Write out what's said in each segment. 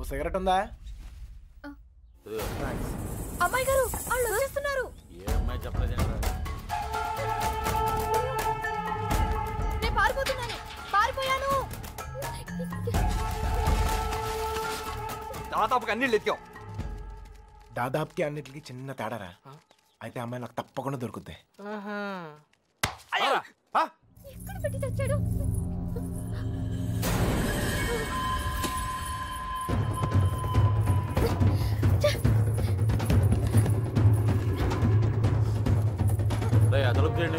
Cigarette ఉందా? అమ్మాయి గారు వాళ్ళు వచ్చేస్తున్నారు. ఏ అమ్మాయి చెప్పలేదు? నేను పారిపోతున్నాను. పారిపోయాను. దాదాపుగా అన్ని ఎత్తాం. దాదాపుకి అన్నిటికి చిన్న తేడారా? అయితే అమ్మాయి నాకు తప్పకుండా దొరుకుద్ది. ఎక్కడ పెట్టి తెచ్చాడు? తలుపు చేయండి.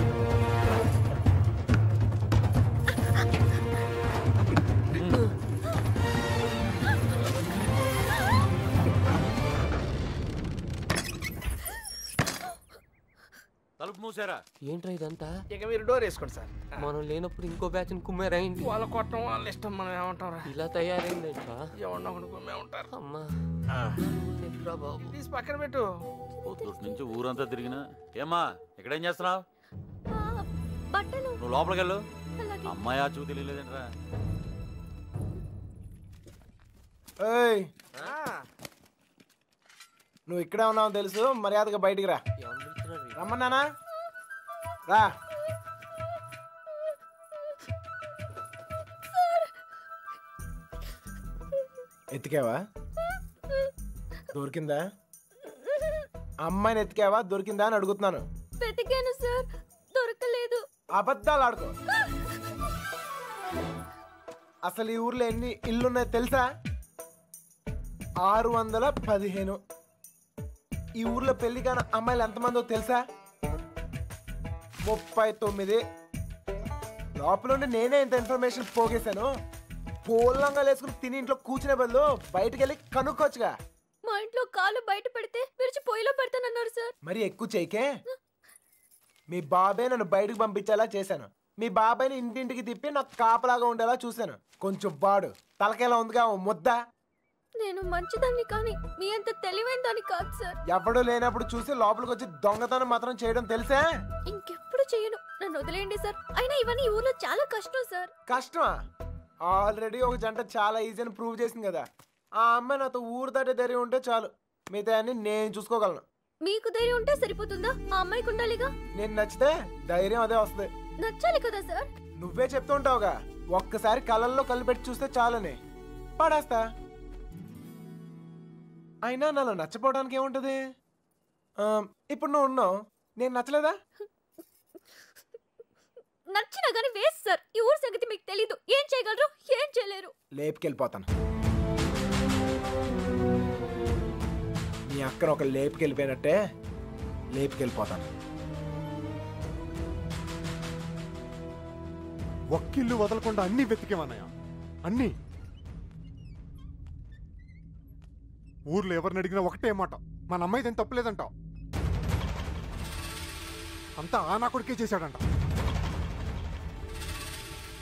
తలుపు మూసారా? ఏంట్రా ఇదంతా? ఇక మీరు డోర్ వేసుకోండి సార్. మనం లేనప్పుడు ఇంకో బ్యాచ్ కుమ్మేరైంది. వాళ్ళ కొట్టం వాళ్ళ ఇష్టం, మనం ఏమంటారా? ఇలా తయారైంది ఎవరినో ఒకటి కుమ్మే ఉంటారు. అమ్మా బాబు తీసి పక్కన పెట్టు. పొద్దుటి నుంచి ఊరంతా తిరిగినా. ఏమ్మా ఇక్కడేం చేస్తున్నావు? బట్టలు. నువ్వు లోపలికి వెళ్ళు. అమ్మాయి ఆ చూ తెలియలేదంట్రా. నువ్వు ఇక్కడే ఉన్నావు తెలుసు, మర్యాదగా బయటికి రా. రమ్మన్నానా? రా. ఎత్తికావా? దొరికిందా? అమ్మాయిని ఎత్తికావా? దొరికిందా అని అడుగుతున్నాను. వెతికాను సార్, దొరకలేదు. అబద్ధాలు ఆడుకో. అసలు ఈ ఊర్లో ఎన్ని ఇల్లున్నాయో తెలుసా? 615. ఈ ఊర్లో పెళ్లి కాని అమ్మాయిలు ఎంతమందో తెలుసా? 39. లోపల నేనే ఇంత ఇన్ఫర్మేషన్ పోగేశాను. పోలంగా వేసుకుని తిని ఇంట్లో కూర్చునే బదులు బయటకు వెళ్ళి కనుక్కోవచ్చుగా. మా ఇంట్లో కాలు బయట పెడితే విరిచి పొయ్యిలో పెడతానన్నారు సార్. మరి ఎక్కువ చేయకే. మీ బాబాయ్ నన్ను బయటకు పంపించేలా చేశాను. మీ బాబాయ్ని ఇంటింటికి తిప్పి నాకు కాపలాగా ఉండేలా చూశాను. కొంచెం బాడు తలకేలా ఉందిగా ముద్ద. నేను మంచిదాన్ని కానీ మీ అంత తెలివైన దాన్ని కాదు సార్. ఎవడూ లేనప్పుడు చూసి లోపలికి వచ్చి దొంగతనం మాత్రం చేయడం తెలుసా? ఇంకెప్పుడు చేయను, నన్ను వదిలేయండి సార్. అయినా ఇవన్నీ ఈ ఊర్లో చాలా కష్టం సార్. కష్టమా? ఆల్రెడీ ఒక జంట చాలా ఈజీ అని ప్రూవ్ చేసింది కదా. ఆ అమ్మాయి నాతో ఊరు దాటే ధైర్యం ఉంటే చాలు, మిగతా అన్ని నేను చూసుకోగలను. మీకు ధైర్యం ఉంటే సరిపోతుందా? ఆ అమ్మాయికి ఉండాలిగా. నేను నచ్చితే ధైర్యం అదే వస్తుంది. నచ్చాలి కదా సార్. నువ్వే చెప్తూ ఉంటావుగా, ఒక్కసారి కళ్ళల్లో కళ్ళు పెట్టి చూస్తే చాలని. పడేస్తా. అయినా నాలో నచ్చపోవడానికి ఏముంటది? ఇప్పుడు నువ్వు ఉన్నావు, నేను నచ్చలేదా? నచ్చినా గానీ వేస్ట్ సార్. ఈ ఊరు సంగతి మీకు తెలీదు. ఏం చేయగలరు, ఏం చేయలేరు. లేపుకెళ్ళిపోతాను. నీ అక్కను ఒక లేపుకెళ్ళిపోయినట్టే లేపుకెళ్ళిపోతాను. ఒక్కిల్లు వదలకుండా అన్ని వెతికేమన్నాయా? అన్ని. ఊర్లో ఎవరిని అడిగినా ఒకటే మాట, మన అమ్మాయిదేం తప్పలేదంటావు. అంతా ఆ నా కొడుకే చేశాడంట.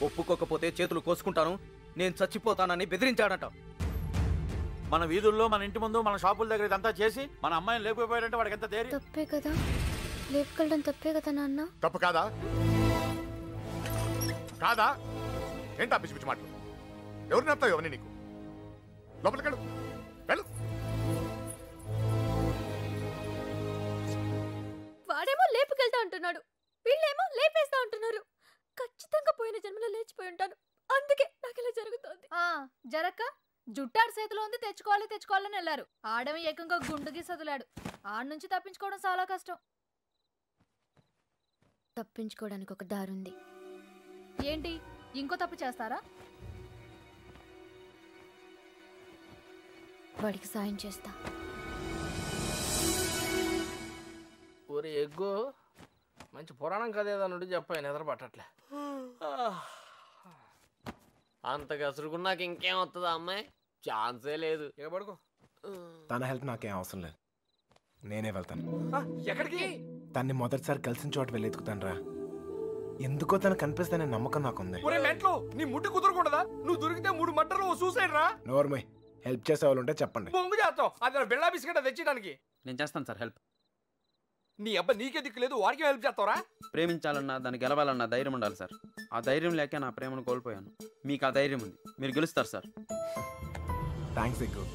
ఒప్పుకోకపోతే చేతులు కోసుకుంటాను, నేను చచ్చిపోతానని బెదిరించాడట. మన వీధుల్లో, మన ఇంటి ముందు, మన షాపుల దగ్గర ఇదంతా చేసి మన అమ్మాయిని లేకపోయాడంటే వాడికి ఎంత ధైర్యం? తప్పే కదా, లేపుకెళ్ళడం తప్పే కదా నాన్న. తప్పు కాదా? కాదా? ఏంటా పిచ్చి పిచ్చి మాటలు? ఎవరు నడతావు అవన్నీ నీకు? లోపలికి వెళ్ళు, వెళ్ళు. వాడేమో లేపుకెళ్తా అంటున్నాడు, వీళ్ళేమో లేపేస్తా అంటున్నారు. ఖచ్చితంగా పోయిన జన్మలో లేచిపోయి ఉంటాను, అందుకే నాకు ఇలా జరుగుతోంది. జరక్క జుట్టాడు చేతిలో ఉంది, తెచ్చుకోవాలని వెళ్ళారు. ఆడమి ఏకంగా గుండుకి సదులాడు. ఆడ నుంచి తప్పించుకోవడం చాలా కష్టం. తప్పించుకోవడానికి ఒక దారుంది. ఏంటి, ఇంకో తప్పు చేస్తారా? వాడికి సాయం చేస్తా. ఊరి ఎగ్గు మంచి పురాణం కథ ఏదన్నుండి చెప్పాను, నిద్ర పట్టట్లే. అంత గసురుకున్నాక ఇంకేం వస్తుందా అమ్మాయి? ఛాన్సే లేదు. ఇక పడుకో. తన హెల్ప్ నాకేం అవసరం లేదు, నేనే వెళ్తాను. ఎక్కడికి? తన్ని మొదటిసారి కలిసిన చోట వెళ్ళి ఎత్తుకుతాను రా. ఎందుకో తను కనిపిస్తానే నమ్మకం నాకుంది. ఒరే మెంట్లో, నీ ముట్టు కుదరకూడదా? నువ్వు దొరికితే 3 మర్డర్లు సూసైడ్ రా. నోర్మై, హెల్ప్ చేసే వాళ్ళు ఉంటే చెప్పండి. బొంగు చేస్తావు అది బిళ్ళా బిస్కెట్ తెచ్చడానికి. నేను చేస్తాను సార్ హెల్ప్. నీ అబ్బా నీకే దిక్కు లేదు, వాడికి హెల్ప్ చేస్తావరా? ప్రేమించాలన్నా దాన్ని గెలవాలన్నా ధైర్యం ఉండాలి సార్. ఆ ధైర్యం లేక నా ప్రేమను కోల్పోయాను. మీకు ఆ ధైర్యం ఉంది, మీరు గెలుస్తారు సార్. థ్యాంక్స్ ఎక్కువ,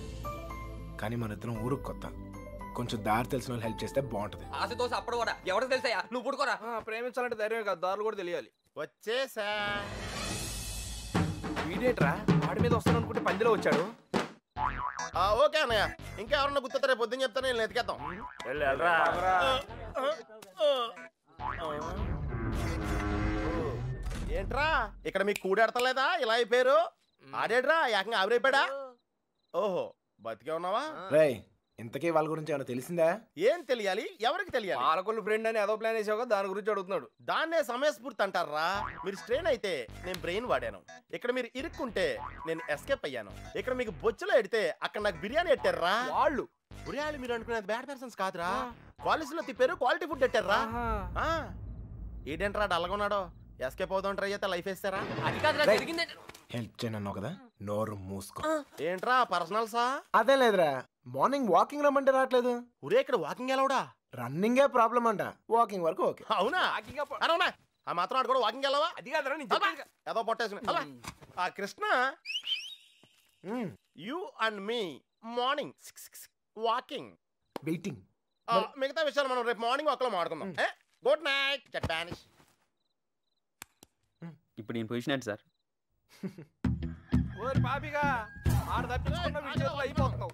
కానీ మన ఇద్దరం ఊరుకు కొత్త, కొంచెం దారి తెలిసిన వాళ్ళు హెల్ప్ చేస్తే బాగుంటది. ఆశతో అప్పుడు కూడా ఎవరికి తెలుసా నువ్వు పుడుకోరా. ప్రేమించాలంటే ధైర్యం కాదు, దారులు కూడా తెలియాలి. వచ్చేసా. వీడేట్రా వాడి మీద వస్తాను అనుకుంటే పందిలో వచ్చాడు. ఓకే అన్నయ్య, ఇంకా ఎవరన్నా గుర్తొస్తే రేపు పొద్దున్న చెప్తాను, నేను ఎతికేద్దాం. ఏంట్రా ఇక్కడ మీకు కూడెడతలేదా? ఇలా అయిపోయారు. ఆడేడ్రా ఏకంగా ఆవిరైపోయాడా? ఓహో, బతికే ఉన్నావా? రేయ్, ఇంతకీ వాళ్ళ గురించి ఏమైనా తెలిసిందా? ఏం తెలియాలి? ఎవరికి తెలియాలి? పాలకొల్లు ఫ్రెండ్ అని ఏదో ప్లాన్ వేసావు, దాని గురించి అడుగుతున్నాడు. దాన్నే సమయస్ఫూర్తి అంటారా? మీరు స్ట్రెయిన్ అయితే నేను బ్రెయిన్ వాడాను, ఇక్కడ మీరు ఇరుక్కుంటే నేను ఎస్కేప్ అయ్యాను, ఇక్కడ మీకు బొచ్చులో ఎడితే అక్కడ నాకు బిర్యానీ ఎట్టారా. వాళ్ళు ఉరియాళ్ళు మీరు అనుకునేది బ్యాడ్ పర్సన్స్ కాదురా, కాలేజీలో తిప్పారు, క్వాలిటీ ఫుడ్ ఎట్టారా. ఏంటంటారా డల్గొన్నాడో? ఎస్కేప్ అవుతాం ట్రై చేస్తే లైఫ్ వేస్తారా? అది కాదు జరిగింది. హెల్ప్ చేయను కదా, నోరు మూసుకో. ఏంట్రా పర్సనల్సా? అదే లేదురా, మార్నింగ్ వాకింగ్ రమ్మంటే రావట్లేదు. ఉరే ఇక్కడ వాకింగ్ ఎలావుడా? రన్నింగే ప్రాబ్లం అంట, వాకింగ్ వరకు ఓకే. అవునా? అవునా? ఆ మాత్రం ఆడు కూడా వాకింగ్ వెళ్ళవా? అది కాదురా ఏదో పొట్టేసుకుని అలా. ఆ Krishna, you and me morning walking, waiting. మిగతా విషయాలు మనం రేపు మార్నింగ్ వాక్లో మాట్లాడుకుందాం. Good night Spanish. ఇప్పుడు నేను పొజిషన్ ఏంటి సార్? ఓరి పాపిగా ఆడ తప్పించుకున్న విషయంలో అయిపోతావు.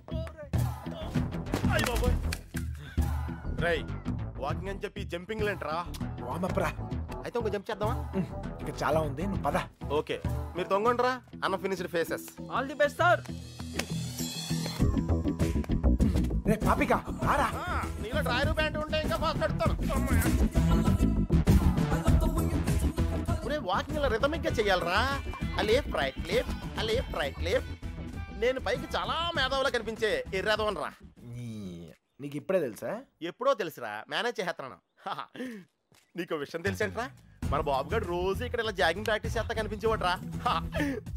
రై వాకింగ్ అని చెప్పి జంపింగ్ లేంట్రా. వామప్రా, అయితే ఇంకో జంప్ చేద్దామా? ఇక చాలా ఉంది, నువ్వు పద. ఓకే, మీరు తొంగండ్రా. అన్న finished faces. All the best sir. రే పాపిక, రారా. నీలో డ్రాయర్ ప్యాంట్ ఉంటే ఇంకా ఫాస్ట్ కడుతాను. వాకింగ్ ఇలా రిథమిక్ గా చెయ్యాలరా. Left right left, left right left. నేను పైకి చాలా మేధావులా కనిపించే ఎర్రదవన్ రా. నీకు ఇప్పుడే తెలుసా? ఎప్పుడో తెలుసురా, మేనేజ్ చేస్తున్నాను. నీకు విషయం తెలుసేంట్రా, మన బాబు గారు రోజు ఇక్కడ ఇలా జాగింగ్ ప్రాక్టీస్ చేస్తా కనిపించేవాడ్రా.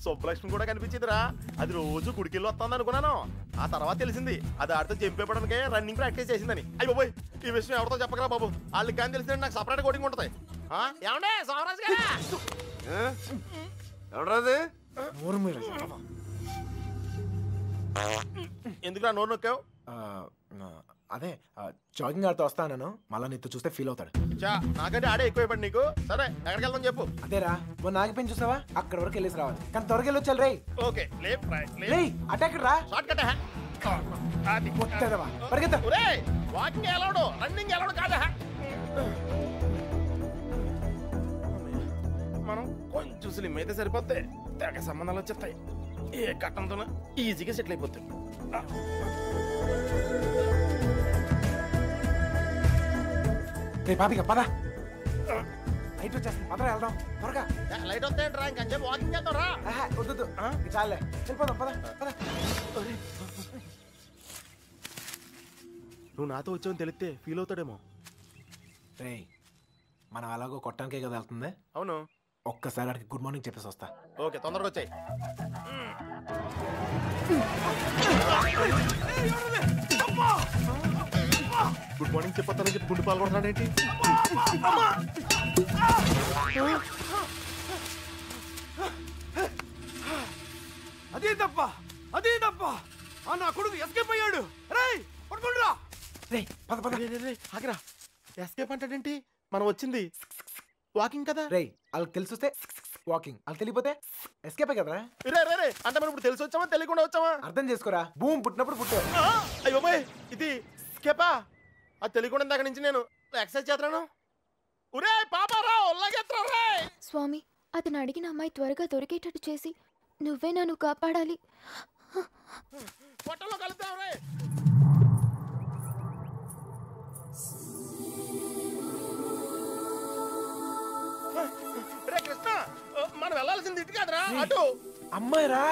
సుబ్బలక్ష్మి కూడా కనిపించేదిరా. అది రోజు గుడికెళ్ళి వస్తుంది అనుకున్నాను. ఆ తర్వాత తెలిసింది అది ఆడితో జంపేపడానికే రన్నింగ్ ప్రాక్టీస్ చేసిందని. అయ్యి బాబోయ్, ఈ విషయం ఎవరితో చెప్పకరా బాబు, వాళ్ళకి కానీ తెలిసిందంటే నాకు సపరేట్ కోటింగ్ ఉంటుంది. ఏమండే సోమరాజు గారు? ఎవరాది? ఎందుకు నోరు నొక్కావు? అదే జాగింగ్ ఆడుతూ వస్తాను, మళ్ళీ నీతో చూస్తే ఫీల్ అవుతాడు. నాకంటే ఆడే ఎక్కువైపోయి నీకు. సరే ఎక్కడికి వెళ్దాం చెప్పు. అదేరా, మొన్న ఆగిపోయి చూసావా, అక్కడ వరకు వెళ్ళేసి రావాలి, కానీ త్వరగా వెళ్ళొచ్చాలి. రే ఓకే, లెఫ్ట్ రైట్ రే అటాక్ రా, షార్ట్ కట్. పరిగెత్తా. వాకింగ్ ఎలవడు, రన్నింగ్ ఎలవడు కాదా. మనం కొంచెం స్లిమ్ అయితే సరిపోతే తెగ సంబంధాలు వచ్చేస్తాయి. ఏ కట్టంతో ఈజీగా సెటిల్ అయిపోతాయి. రే పాపిక పద, లైట్ వచ్చేస్తుంది, పదరా వెళ్దాం త్వరగా. లైట్ వస్తాయంట్రా, ఇంకొంచెం వాకింగ్ చేద్దాం రా. వద్దు చాలే, వెళ్ళిపోదాం పద పద. నువ్వు నాతో వచ్చావని తెలిస్తే ఫీల్ అవుతాడేమో. రే మనం అలాగో కొట్టడానికే కదా వెళ్తుంది. అవును, ఒక్కసారి అడిగి గుడ్ మార్నింగ్ చెప్పేసి వస్తా. ఓకే, తొందరగా వచ్చాయి. గుడ్ మార్నింగ్ చెప్పొస్తానని చెప్పి గుండు పాల్గొంటాడేంటి? అదే తప్ప, అదే తప్ప. నా కొడుకు ఎస్కేప్ అయ్యాడు. రేయ్ పడుకుంటురా. రే పద పద. ఆగిరా, ఎస్కేప్ అంటాడేంటి? మనం వచ్చింది వాకింగ్ కదా. రే వాళ్ళకి తెలిసి వస్తే వాకింగ్, వాళ్ళకి తెలియపోతే ఎస్కేప్ కదరా. రే రే రే అంటే మనం ఇప్పుడు తెలిసి వచ్చామా తెలియకుండా వచ్చామా? అర్థం చేసుకోరా, భూమి పుట్టినప్పుడు పుట్టావు. అయ్యో బాయ్, ఇది స్కేపా? అది తెలియకుండా దగ్గర నుంచి నేను ఎక్సర్సైజ్ చేస్తున్నాను. ఒరే పాపారావు, లాగేత్రా రే. స్వామి, అతను అడిగిన అమ్మాయి త్వరగా దొరికేటట్టు చేసి నువ్వే నన్ను కాపాడాలి. పొట్టలో కలుద్దాం రే. రే కృష్ణ, మనం వెళ్ళాల్సింది ఇటు కాదురా, అటు. అమ్మాయి రా.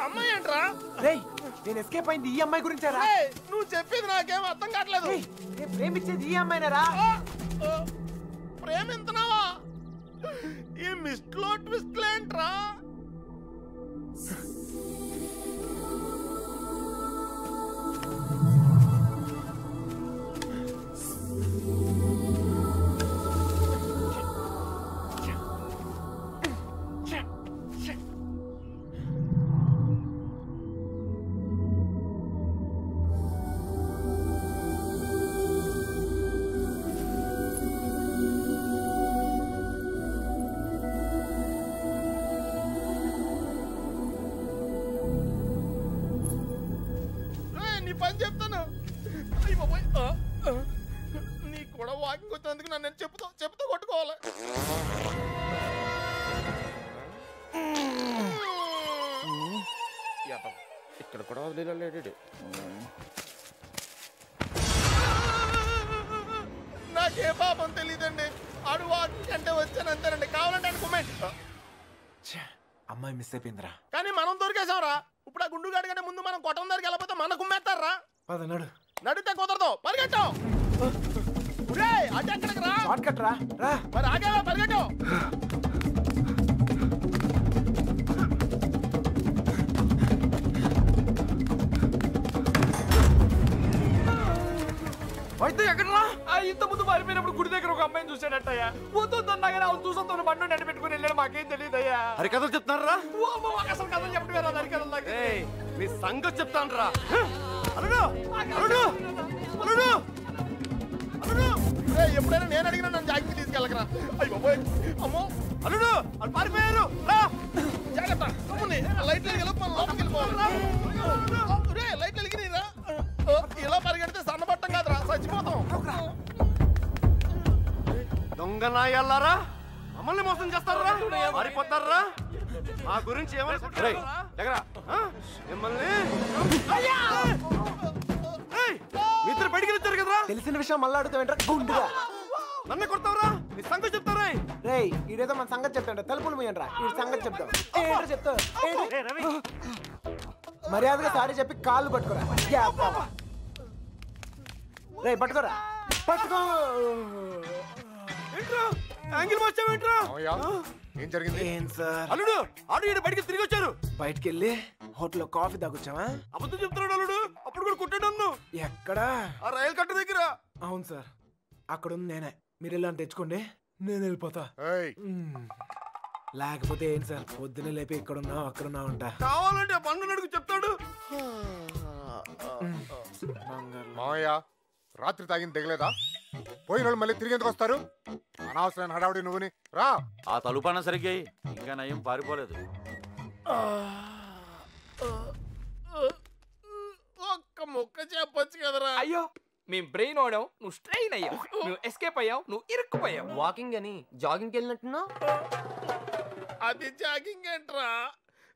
అమ్మాయి ఏంట్రా? రేయ్ నేను ఎస్కేప్ అయింది ఈ అమ్మాయి గురించారా? నువ్వు చెప్పేది నాకేం అర్థం కావట్లేదు. నేను ప్రేమించేది ఈ అమ్మాయినరా? ప్రేమింతున్నావా? ఈ మిస్ట్లో ట్విస్ట్ ఏంట్రా? పని చెప్తాను. నీకు కూడా వాకింగ్ వచ్చినందుకు నన్ను నేను చెప్తూ కొట్టుకోవాలి. ఇక్కడ కూడా వదిలేడు. నాకే పాపం తెలియదండి. ఆడు వాకింగ్ అంటే వచ్చానంతేనండి. కావాలంటే అనుకోమేంటి. అమ్మాయి మిస్ అయిపోయిందిరా. కానీ మనం దొరికేసాంరా. ఇప్పుడు ఆ గుండుగాడి కంటే ముందు మనం కొట్టం దగ్గరికి వెళ్ళకపోతే మన కుమ్మేస్తారా? నడు. నడితే కుదరదు. పరిగెట్టాం. అటు ఎక్కడికి రా? షార్ట్ కట్ రా. మరి ఆగేవా? పరిగెట్టాం. అయితే ఎక్కడరా? ఇంత ముందు పారిపోయినప్పుడు గుడి దగ్గర ఒక అమ్మాయిని చూసాడట్టయ్యా. వద్దొద్దన్నా కానీ అవును చూసొద్దు బండి నడి పెట్టుకుని వెళ్ళాడు. మాకేం తెలియదయ్యా. హరికథలు చెప్తున్నారా? అసలు కథలు చెప్పడం రాదు. హరికథలు మీ సంగతి చెప్తాను రా. అల్లుడు అల్లుడు అల్లుడు అల్లుడు ఎప్పుడైనా నేను అడిగినా నన్ను జాగ్రత్త తీసుకెళ్ళకరా. అయ్యో అమ్మో అల్లుడు వాళ్ళు పారిపోయారు. రా జాగ్రత్త. లైట్ లైట్ వెలిగిరా. ఇలా పరిగెడితే సన్నబట్టం కాదురా, చచ్చిపోతాం. దొంగ నాయల్లారా, మమ్మల్ని మోసం చేస్తారా? మారిపోతారా? మా గురించి ఏమనుకుంటారు? మిమ్మల్ని మిత్రులు బయటికి వచ్చారు కదరా. తెలిసిన విషయం మళ్ళీ అడుగుతావేంట్రా గుండుగా? నన్ను కొడతావరా? నీ సంగతి చెప్తారా? రేయ్ ఈడేదో మన సంగతి చెప్తాడు. తలుపులు మూయండ్రా. ఈ సంగతి చెప్తాం. ఏంటో చెప్తావు? మర్యాదగా సారీ చెప్పి కాళ్ళు పట్టుకోరా. రేయ్ పట్టుకోరా. పట్టుకో. యాంగిల్ వచ్చావేంట్రా? ఏం జరిగింది? ఏం సార్? అల్లుడు ఆడు ఈడు బయటికి తిరిగి వచ్చారు. బయటికి వెళ్ళి హోటల్లో కాఫీ తాగొచ్చావా? అబద్ధం చెప్తున్నాడు అల్లుడు. అప్పుడు కూడా కొట్టాడు నన్ను. ఎక్కడా? ఆ రైలు కట్ట దగ్గర. అవును సార్, అక్కడ ఉంది నేనే. మీరు వెళ్ళని తెచ్చుకోండి, నేను వెళ్ళిపోతా. లేకపోతే ఏం సార్, పొద్దునే లేపి ఇక్కడున్నావు అక్కడున్నావు అంట. కావాలంటే బండు నడుగు చెప్తాడు. మావయ్య రాత్రి తాగింది దిగలేదా? పోయిన వాళ్ళు మళ్ళీ తిరిగి ఎందుకు వస్తారు? అనవసరమైన హడావుడి నువ్వుని. రా. ఆ తలుపన్న సరిగ్గా ఇంకా నయం పారిపోలేదు. ఒక్క ముక్క చెప్పొచ్చు కదరా. అయ్యో మేము బ్రెయిన్ ఓడావు, నువ్వు స్ట్రెయిన్ అయ్యావు. నువ్వు ఎస్కేప్ అయ్యావు, నువ్వు ఇరుక్కుపోయావు. వాకింగ్ అని జాగింగ్కి వెళ్ళినట్టున్నావు. అది జాగింగ్ ఏంట్రా?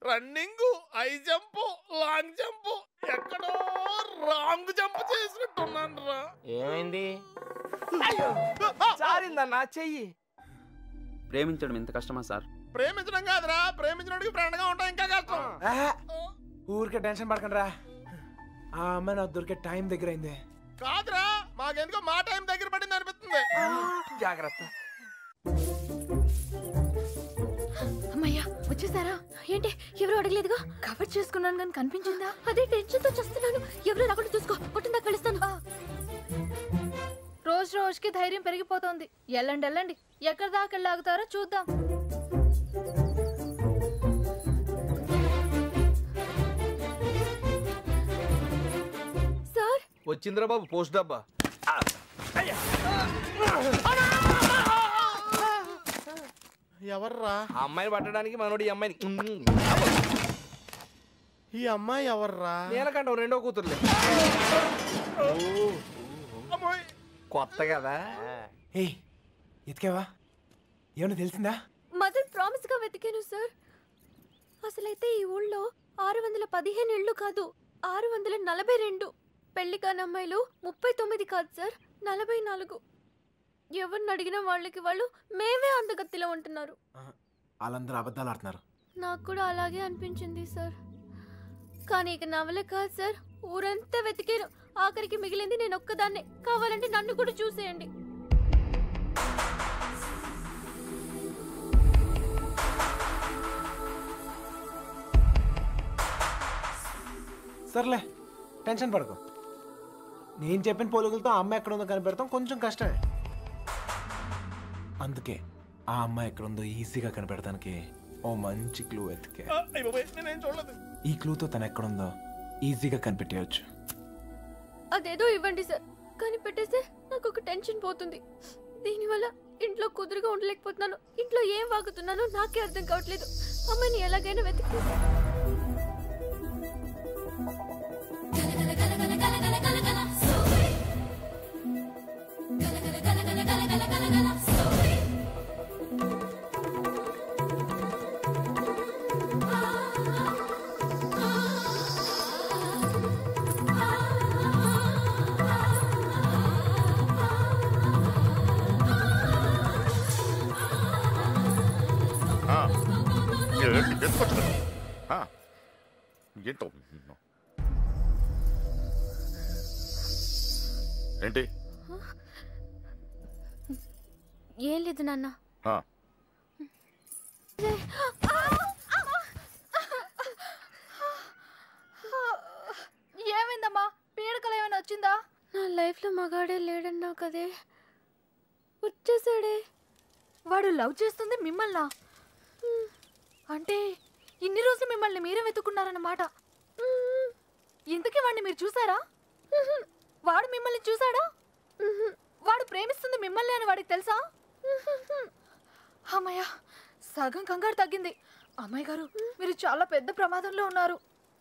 Running, high jump, long jump, ఎక్కడో రాంగ్ జంప్ చేసినట్టున్నాను రా. ఏమైంది? జారిందన్నా చెయ్యి. ప్రేమించడం ఎంత కష్టమా సార్? ప్రేమించడం కాదురా, ప్రేమించడానికి ఫ్రెండ్ గా ఉంటాం ఇంకా కష్టం. ఊరికే టెన్షన్ పడకండి రా. ఆ అమ్మాయి నాకు దొరికే టైం దగ్గర అయింది. కాదురా, మాకెందుకో మా టైం దగ్గర పడింది అనిపిస్తుంది. జాగ్రత్త. అమ్మయ్యా వచ్చేసారా? ఏంటి ఎవరు అడగలేదుగా? కవర్ చేసుకున్నాను కానీ కనిపించిందా? అదే టెన్షన్ తో చేస్తున్నాను. ఎవరు రాకుండా చూసుకో, కొట్టిందా కలుస్తాను. రోజు రోజుకి ధైర్యం పెరిగిపోతుంది. వెళ్ళండి వెళ్ళండి, ఎక్కడి దాకా వెళ్ళాగుతారో చూద్దాం. సార్ వచ్చిందిరా బాబు పోస్ట్ డబ్బా. ఎవర్రా? ఆ అమ్మాయిని పట్టడానికి మనోడు ఈ అమ్మాయిని. ఈ అమ్మాయి ఎవర్రా? నేనకంట రెండో కూతురులే. కొత్త కదా. ఏయ్ ఎతికావా? ఏమన్నా తెలిసిందా? మదర్ ప్రామిస్ గా వెతికాను సార్. అసలైతే ఈ ఊళ్ళో 615 ఇళ్ళు కాదు, 642. పెళ్లి కాని అమ్మాయిలు 39 కాదు సార్, 44. ఎవరిని అడిగిన వాళ్ళకి వాళ్ళు మేమే అందగత్తిలో ఉంటున్నారు. వాళ్ళందరూ అబద్ధాలు ఆడుతున్నారు. నాకు కూడా అలాగే అనిపించింది సార్. కానీ ఇక నవలే కాదు సార్, ఊరంతా వెతికాను. ఆఖరికి మిగిలింది నేను ఒక్కదాన్నే. కావాలంటే నన్ను కూడా చూసేయండి. సర్లే, టెన్షన్ పడకు. నేను చెప్పిన పోలికలతో ఆ అమ్మాయి ఎక్కడ ఉందో కనిపెడతాం కొంచెం కష్టమే. అందుకే ఆ అమ్మాయి ఎక్కడ ఉందో ఈజీగా కనిపెడతానికి ఓ మంచి క్లూ ఎత్తికే. ఈ క్లూతో తను ఎక్కడుందో ఈజీగా కనిపెట్టేయచ్చు. అదేదో ఇవ్వండి సార్, కనిపెట్టేస్తే నాకు ఒక టెన్షన్ పోతుంది. దీనివల్ల ఇంట్లో కుదురుగా ఉండలేకపోతున్నాను. ఇంట్లో ఏం వాగుతున్నానో నాకే అర్థం కావట్లేదు. అమ్మాయిని ఎలాగైనా వెతికి. ఏంటి? ఏం లేదు నాన్న. ఏమైందమ్మా? పీడకలు ఏమైనా వచ్చిందా? నా లైఫ్ లో మగాడే లేడన్నా కదే, వచ్చేసాడే. వాడు లవ్ చేస్తుంది మిమ్మల్నా? అంటే ఇన్ని రోజులు మిమ్మల్ని మీరే వెతుకున్నారన్నమాట. ఇంతకీ వాడిని మీరు చూసారా? వాడు మిమ్మల్ని చూసాడా? వాడు ప్రేమిస్తుంది మిమ్మల్ని అని వాడికి తెలుసా? అమ్మయ్య, సగం కంగారు తగ్గింది. అమ్మాయి గారు, మీరు చాలా పెద్ద ప్రమాదంలో ఉన్నారు.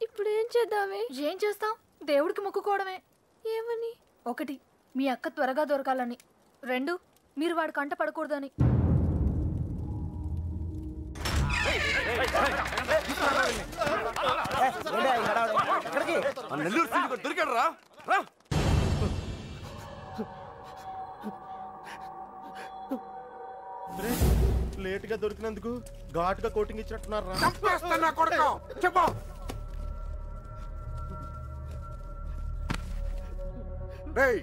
ఇప్పుడు ఏం చేద్దామే? ఏం చేస్తాం? దేవుడికి మొక్కుకోవడమే. ఏమని? 1, మీ అక్క త్వరగా దొరకాలని. 2, మీరు వాడి కంట పడకూడదని. దొరికాడు రా. లేట్ గా దొరికినందుకు ఘాటుగా కోటింగ్ ఇచ్చినట్టున్నారు రా. చెప్పు. రేయ్,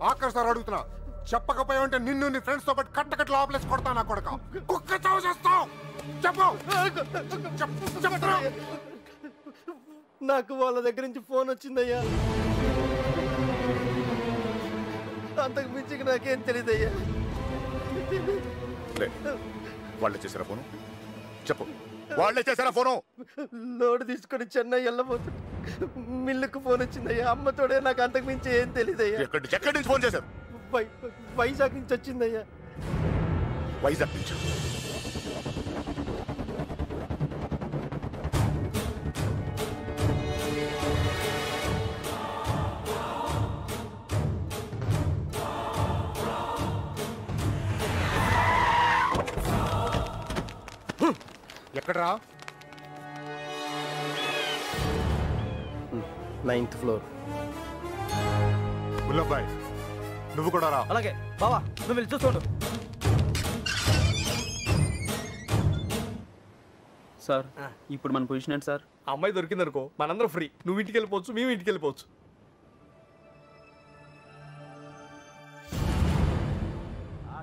ఆఖరి సార్ అడుగుతున్నా, చెప్పకపోయా ఉంటే నిన్ను నీ ఫ్రెండ్స్ తో పాటు కట్టకట్లు ఆపలేసి కొడతా నా కొడక. కుక్క చావు చేస్తావు. చెప్పు. నాకు వాళ్ళ దగ్గర నుంచి ఫోన్ వచ్చిందయ్యా. అంతకు మించి నాకేం తెలియదయ్యా. వాళ్ళే చేశారా ఫోను? చెప్పు, వాళ్ళే చేశారా ఫోను? లోడ్ తీసుకొని చెన్నై వెళ్ళబోతు మిల్లుకు ఫోన్ వచ్చిందయ్యా. అమ్మతోడే నాకు అంతకు మించి ఏం తెలియదయ్యా. ఎక్కడి నుంచి ఫోన్ చేశారు? వైజాగ్ నుంచి వచ్చిందయ్యా. వైజాగ్ నుంచి? ఎక్కడరా? 9th floor. ముల్లబ్బాయ్, నువ్వు కూడా రా. అలాగే బావా, నువ్వు వెళ్ళి చూసుకోండు. సార్, ఇప్పుడు మన పొజిషన్ ఏంటి సార్? అమ్మాయి దొరికిందనుకో మనందరం ఫ్రీ. నువ్వు ఇంటికి వెళ్ళిపోవచ్చు, మేము ఇంటికి వెళ్ళిపోవచ్చు.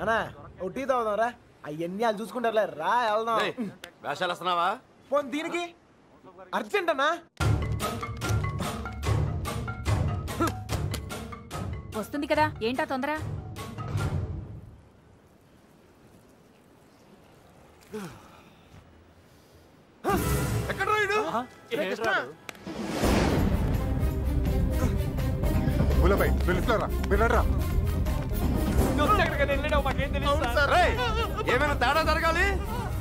అన్నా ఓ టీ తాగుదాం రా. అవన్నీ వాళ్ళు చూసుకుంటారులే, రా వెళ్దాం. వేషాలు వస్తున్నావా? పోనీ దీనికి అర్జెంట్ అన్నా. వస్తుంది కదా, ఏంటా తొందర? ఎక్కడ రాయుడు? ముల్లబ్బాయ్, వెళ్ళిస్తారా? వెళ్ళరా. మాకేం తెలియదు సార్. ఏమైనా తేడా జరగాలి,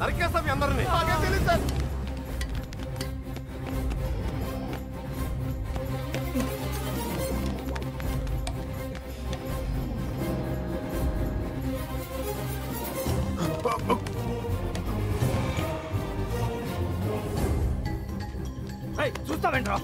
నరికేస్తాం మీ అందరినీ. నాకేం తెలియదు సార్. చూస్తావేంట్రా?